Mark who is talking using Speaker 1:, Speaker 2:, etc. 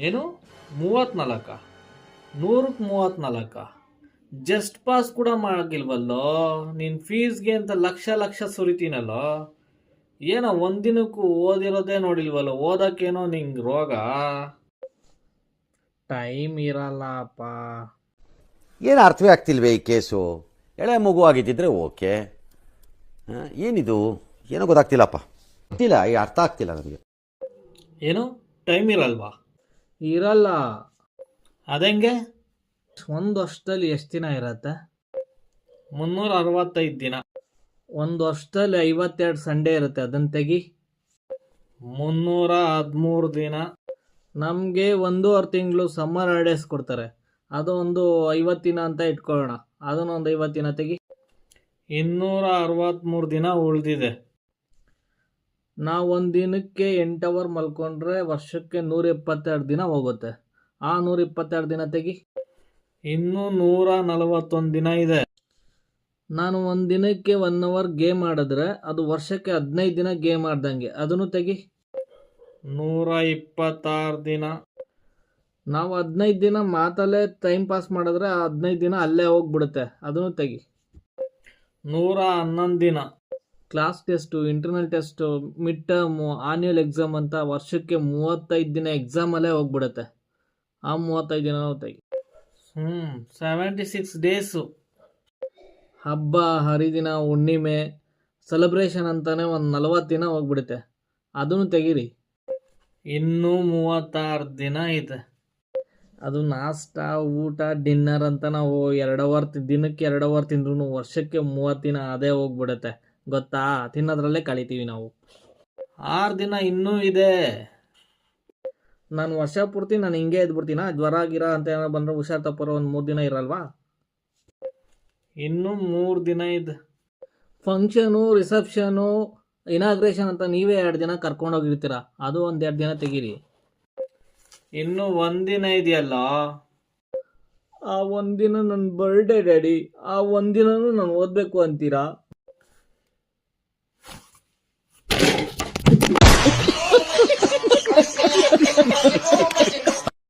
Speaker 1: ಏನು 34? 134? Just pass ಕೂಡ ಮಾಡಿಲ್ವಲ್ಲೋ. ನಿನ್ನ ಫೀಸ್ಗೆ ಅಂತ ಲಕ್ಷ ಲಕ್ಷ ಸುರಿತೀನಲ್ಲೋ. ಏನೋ ಒಂದಿನಕ್ಕೂ ಓದಿರೋದೇ ನೋಡಿಲ್ವಲ್ಲ, ಓದಕ್ಕೇನೋ ನಿಂಗೆ ರೋಗ. ಟೈಮ್ ಇರಲ್ಲಪ್ಪ.
Speaker 2: ಏನು ಅರ್ಥವೇ ಆಗ್ತಿಲ್ವೇ ಈ ಕೇಸು? ಎಳೆ ಮಗು ಆಗಿದ್ದಿದ್ರೆ ಓಕೆ. ಏನಿದು ಏನೋ ಗೊತ್ತಾಗ್ತಿಲ್ಲಪ್ಪ. ಗೊತ್ತಿಲ್ಲ, ಈ ಅರ್ಥ ಆಗ್ತಿಲ್ಲ ನನಗೆ.
Speaker 1: ಏನು ಟೈಮ್ ಇರಲ್ವಾ?
Speaker 3: ಇರಲ್ಲ.
Speaker 1: ಅದೆಂಗೆ?
Speaker 3: ಒಂದು ವರ್ಷದಲ್ಲಿ ಎಷ್ಟು ದಿನ ಇರತ್ತೆ?
Speaker 1: 365 ದಿನ.
Speaker 3: ಒಂದು ವರ್ಷದಲ್ಲಿ 52 ಸಂಡೇ ಇರುತ್ತೆ, ಅದನ್ನು ತೆಗಿ.
Speaker 1: 313 ದಿನ.
Speaker 3: ನಮಗೆ 1.5 ತಿಂಗಳು ಸಮ್ಮರ್ ಹಾಲಿಡೇಸ್ ಕೊಡ್ತಾರೆ, ಅದು ಒಂದು 50 ದಿನ ಅಂತ ಇಟ್ಕೊಳ್ಳೋಣ, ಅದನ್ನು ಒಂದು 50 ದಿನ ತೆಗಿ.
Speaker 1: 263 ದಿನ ಉಳಿದಿದೆ.
Speaker 3: ನಾವು ಒಂದು ದಿನಕ್ಕೆ 8 ಅವರ್ ಮಲ್ಕೊಂಡ್ರೆ ವರ್ಷಕ್ಕೆ 122 ದಿನ ಹೋಗುತ್ತೆ. ಆ 122 ದಿನ ತೆಗಿ.
Speaker 1: ಇನ್ನೂ 141 ದಿನ ಇದೆ.
Speaker 3: ನಾನು ಒಂದು ದಿನಕ್ಕೆ 1 ಅವರ್ ಗೇಮ್ ಆಡಿದ್ರೆ ಅದು ವರ್ಷಕ್ಕೆ 15 ದಿನ ಗೇಮ್ ಆಡ್ದಂಗೆ, ಅದನ್ನು ತೆಗಿ.
Speaker 1: 126 ದಿನ.
Speaker 3: ನಾವು 15 ದಿನ ಮಾತಲ್ಲೇ ಟೈಮ್ ಪಾಸ್ ಮಾಡಿದ್ರೆ ಆ 15 ದಿನ ಅಲ್ಲೇ ಹೋಗ್ಬಿಡುತ್ತೆ, ಅದನ್ನು ತೆಗಿ.
Speaker 1: 111 ದಿನ.
Speaker 3: Class test, internal test, mid term, annual exam ಅಂತ ವರ್ಷಕ್ಕೆ 35 ದಿನ ಎಕ್ಸಾಮಲ್ಲೇ ಹೋಗ್ಬಿಡುತ್ತೆ, ಆ 35 ದಿನ ತೆಗಿ.
Speaker 1: 76 ಡೇಸು.
Speaker 3: ಹಬ್ಬ ಹರಿದಿನ ಹುಣ್ಣಿಮೆ ಸೆಲೆಬ್ರೇಷನ್ ಅಂತಾನೆ ಒಂದು 40 ದಿನ ಹೋಗ್ಬಿಡುತ್ತೆ, ಅದನ್ನು ತೆಗೀರಿ.
Speaker 1: ಇನ್ನೂ 36 ದಿನ ಇದೆ.
Speaker 3: ಅದು ನಾಷ್ಟ ಊಟ ಡಿನ್ನರ್ ಅಂತ ನಾವು 2 ಅವರ್ ದಿನಕ್ಕೆ 2 ಅವರ್ ತಿಂದ್ರೂ ವರ್ಷಕ್ಕೆ 30 ದಿನ ಅದೇ ಹೋಗ್ಬಿಡುತ್ತೆ, ಗೊತ್ತಾ? ತಿನ್ನೋದ್ರಲ್ಲೇ ಕಳಿತೀವಿ ನಾವು.
Speaker 1: 6 ದಿನ ಇನ್ನೂ ಇದೆ.
Speaker 3: ನಾನು ವರ್ಷ ಪೂರ್ತಿ ನಾನು ಹಿಂಗೆ ಇದ್ಬಿಡ್ತೀನ? ಜ್ವರ ಗಿರ ಅಂತ ಏನೋ ಬಂದರೆ ಹುಷಾರ್ ತಪ್ಪರೋ ಒಂದು 3 ದಿನ ಇರಲ್ವಾ?
Speaker 1: ಇನ್ನೂ 3 ದಿನ ಇದೆ.
Speaker 3: ಫಂಕ್ಷನು, ರಿಸೆಪ್ಷನು, ಇನಾಗ್ರೇಷನ್ ಅಂತ ನೀವೇ 2 ದಿನ ಕರ್ಕೊಂಡೋಗಿರ್ತೀರ, ಅದು ಒಂದು 2 ದಿನ ತೆಗೀರಿ.
Speaker 1: ಇನ್ನೂ 1 ದಿನ ಇದೆಯಲ್ಲ.
Speaker 3: ಆ ಒಂದಿನ ನನ್ನ ಬರ್ಡೇ ಡ್ಯಾಡಿ, ಆ ಒಂದಿನನೂ ನಾನು ಓದಬೇಕು ಅಂತೀರಾ?